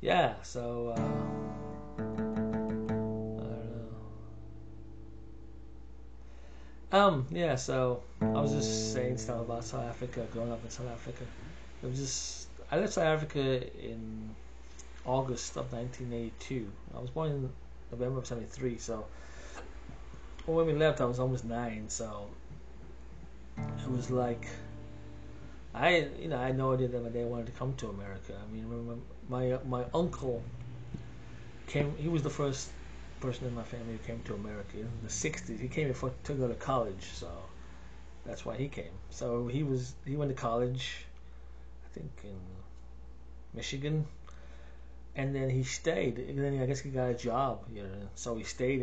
yeah, so I don't know. Yeah, so I was just saying stuff about South Africa, growing up in South Africa. It was just I left South Africa in August of 1982. I was born in November of '73, so when we left, I was almost 9. So it was like I had no idea that my dad wanted to come to America. I mean, I remember my uncle came. He was the first person in my family who came to America in the '60s. He came here to go to college, so that's why he came. So he went to college, I think in Michigan, and then he stayed. And then I guess he got a job here, so he stayed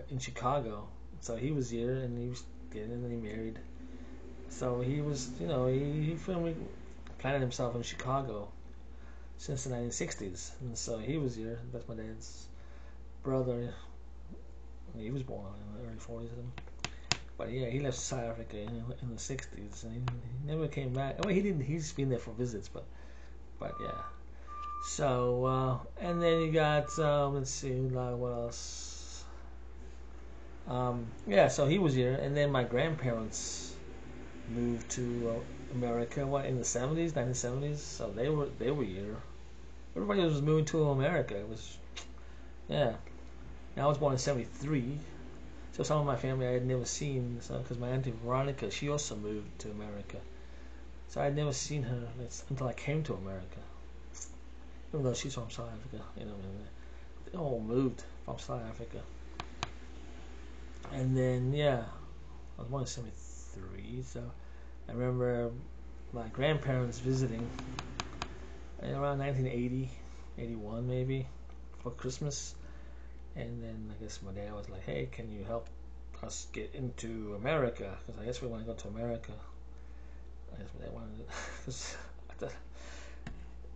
in Chicago. So he was here, and he was getting, and then he married. So he was, he firmly planted himself in Chicago since the 1960s, and so he was here. That's my dad's brother. He was born in the early 40s. But yeah, he left South Africa in the '60s, and he never came back. Well, he didn't. He's been there for visits, but yeah. So and then you got let's see, what else? Yeah, so he was here, and then my grandparents moved to America. What, in the '70s, 1970s? So they were here. Everybody was moving to America. It was, yeah. And I was born in '73. So some of my family I had never seen, so because my auntie Veronica, she also moved to America. So I'd never seen her until I came to America. Even though she's from South Africa, they all moved from South Africa. And then yeah, I was born in '73, so I remember my grandparents visiting around 1980, '81 maybe, for Christmas. And then I guess my dad was like, "Hey, can you help us get into America? Because I guess we want to go to America." I guess my dad wanted to, because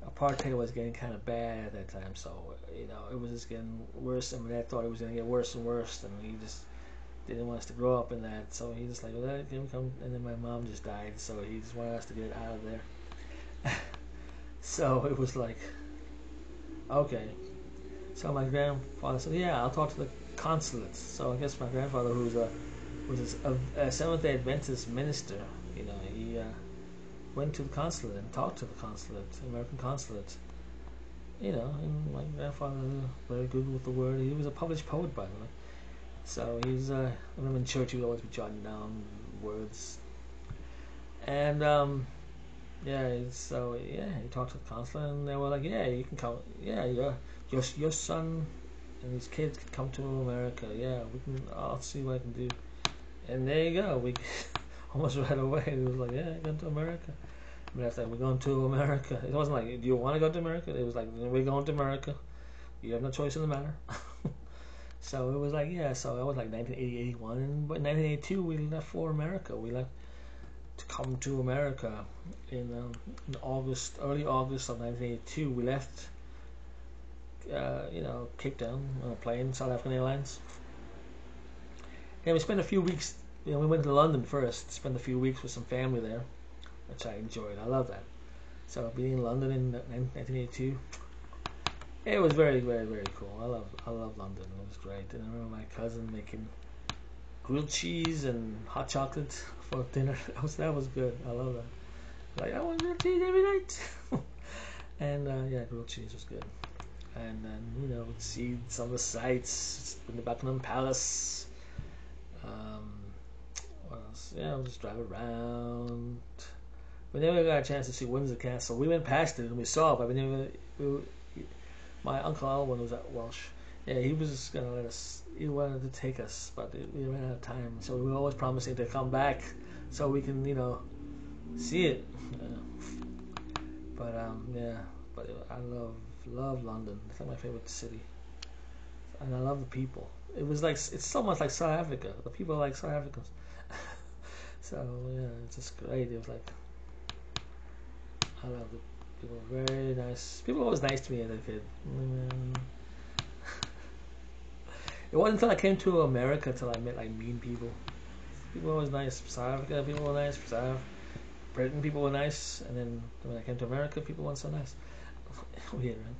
apartheid was getting kind of bad at that time. So it was just getting worse, and my dad thought it was going to get worse and worse, and he just didn't want us to grow up in that. So he just like, "Well, can we come?" And then my mom just died, so he just wanted us to get out of there. So it was like, okay. So my grandfather said, "Yeah, I'll talk to the consulate." So I guess my grandfather, who was a Seventh Day Adventist minister, he went to the consulate and talked to the consulate, American consulate. And my grandfather was very good with the word. He was a published poet, by the way. So I remember in church he would always be jotting down words. And yeah, so yeah, he talked to the consulate, and they were like, "Yeah, you can come. Yeah, your son and his kids can come to America. Yeah, we can. I'll see what I can do." And there you go. We almost right away. It was like, "Yeah, go to America." I mean, I said, "We're going to America." It wasn't like, "Do you want to go to America?" It was like, "We're going to America. You have no choice in the matter." So it was like, yeah. So that was like 1980, '81, but in 1982 we left for America. We left to come to America in August, early August of 1982. We left, Cape Town on a plane, South African Airlines. And we spent a few weeks. We went to London first. Spent a few weeks with some family there, which I enjoyed. I love that. So being in London in 1982, it was very, very, very cool. I love London. It was great. And I remember my cousin making grilled cheese and hot chocolate for dinner. That was good. I love that. Like, I want grilled cheese every night. And yeah, grilled cheese was good. And then we'd see some of the sights in the Buckingham Palace. Um, what else? Yeah, we'll just drive around. We never got a chance to see Windsor Castle. We went past it and we saw it, but we never. My uncle Alwyn was at Welsh. Yeah, he was gonna let us. He wanted to take us, but we ran out of time. So we were always promising to come back so we can, see it. But yeah. But I love London. It's like my favorite city, and I love the people. It's so much like South Africa. The people are like South Africans. So yeah, it's just great. It was like I love the people. Very nice. People were always nice to me as a kid. It wasn't until I came to America till I met like mean people. People were always nice. South Africa people were nice. South Britain people were nice, and then when I came to America, people weren't so nice. Weird, right?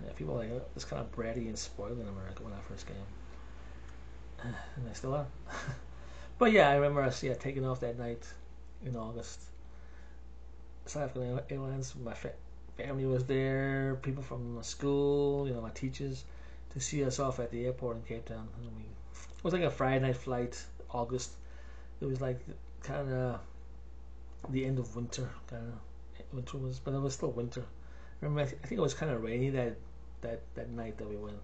Yeah, people were like, oh, it's kind of bratty and spoiled in America when I first came, and they still are. But yeah, I remember us taking off that night in August. South African Airlines. My family was there. People from the school, my teachers, to see us off at the airport in Cape Town. And it was like a Friday night flight, August. It was like kind of the end of winter, kind of. Winter was, but it was still winter. Remember, I think it was kind of rainy that night that we went.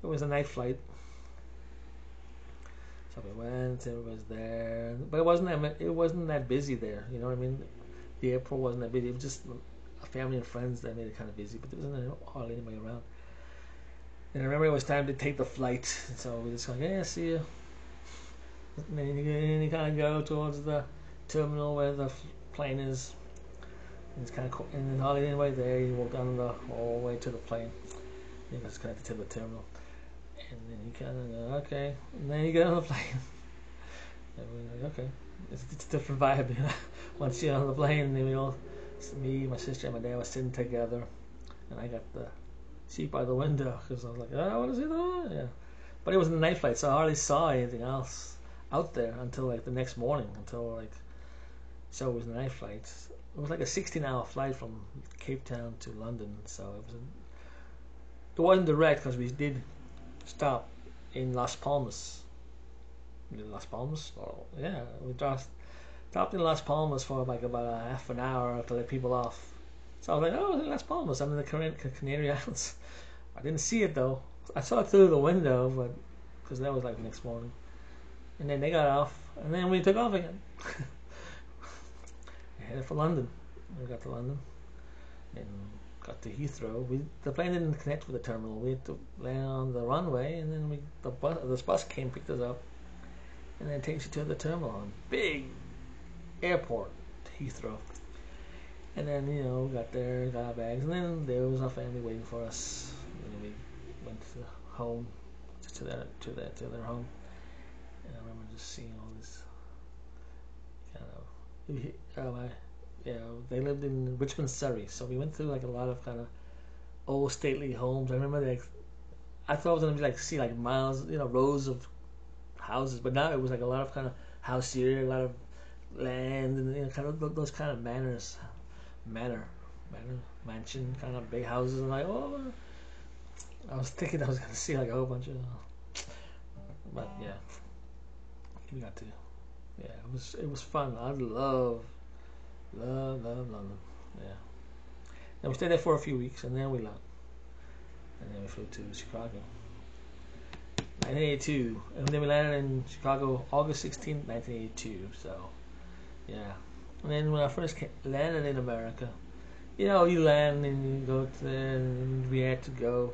It was a night flight, so we went. It was there, but it wasn't that busy there. You know what I mean? The airport wasn't that busy. It was just a family and friends that made it kind of busy, but there wasn't hardly anybody around. And I remember it was time to take the flight, so we just like, yeah, see you. And then you kind of go towards the terminal where the plane is. And it's kind of cool. And then hardly anybody there. You walk down the hallway to the plane. You just connected to the terminal. And then you kind of go, okay. And then you get on the plane. And we're like, okay. It's a different vibe, Once you're on the plane, then me, my sister, and my dad were sitting together. And I got the seat by the window because I was like, I want to see that. Yeah. But it was a night flight, so I hardly saw anything else out there until like the next morning. So it was a night flight. It was like a 16-hour flight from Cape Town to London. So it wasn't direct because we did stop in Las Palmas. Las Palmas? Oh, yeah, we just stopped in Las Palmas for like about a half an hour to let people off. So I was like, oh, it's in Las Palmas. I'm in the Canary Islands. I didn't see it though. I saw it through the window, but because that was like the next morning. And then they got off, and then we took off again. We headed for London. We got to London and got to Heathrow. The plane didn't connect with the terminal. We had to land on the runway, and then this bus came, picked us up, and then takes you to the terminal. Big airport, Heathrow. And then we got there, got our bags, and then there was our family waiting for us. And then we went to home, to their home. And I remember just seeing all this kind of. They lived in Richmond, Surrey, so we went through like a lot of kind of old stately homes. I remember I thought it was gonna be like see like miles, rows of houses, but now it was like a lot of kind of house here, a lot of land, and kind of those kind of mansion kind of big houses. And like, oh, I was thinking I was gonna see like a whole bunch of, but yeah, we got to. Yeah, it was fun. I love London. Yeah. And we stayed there for a few weeks, and then we left. And then we flew to Chicago. 1982. And then we landed in Chicago August 16th, 1982. So, yeah. And then when I first landed in America, you land and you go to there, and we had to go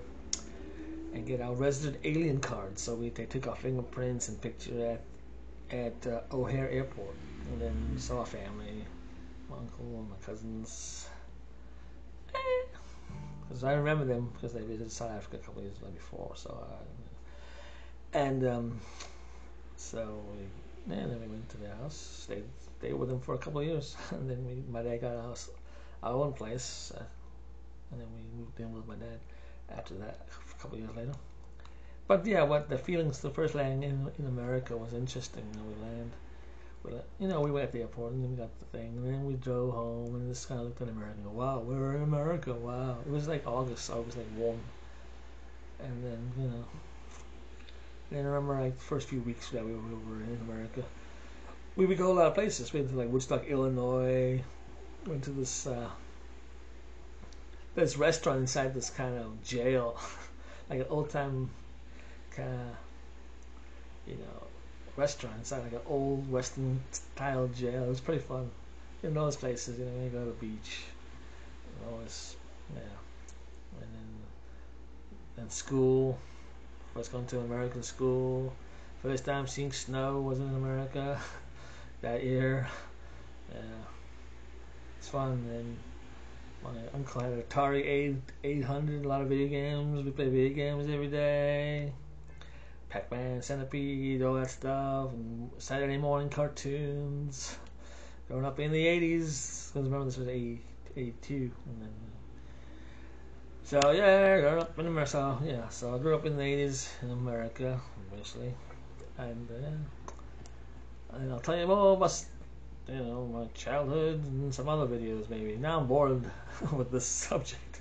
and get our resident alien card. So they took our fingerprints and picture at O'Hare Airport. And then we saw our family, my uncle and my cousins. Because I remember them because they visited South Africa a couple of years before. So, then we went to their house, stayed with them for a couple of years, and then my dad got our own place, and then we moved in with my dad after that a couple of years later. But yeah, the feelings, the first landing in America was interesting. We went at the airport and then we got the thing, and then we drove home and just kind of looked at America and go, wow, we're in America, wow. It was like August, so it was like warm. And then, then I remember like the first few weeks that we were in America, we would go a lot of places. We went to like Woodstock, Illinois, went to this restaurant inside this kind of jail, like an old time kind of, restaurant inside like an old Western style jail. It was pretty fun. In those places, when you go to the beach, always, yeah. And then school. First going to American school. First time seeing snow was in America that year. Yeah, it's fun. And my uncle had an Atari 800, a lot of video games. We played video games every day. Pac-Man, Centipede, all that stuff. And Saturday morning cartoons. Growing up in the 80s, because remember this was 82. And then So yeah, I grew up in America. So, yeah, so I grew up in the '80s in America, obviously, and I'll tell you more about my childhood and some other videos maybe. Now I'm bored with this subject.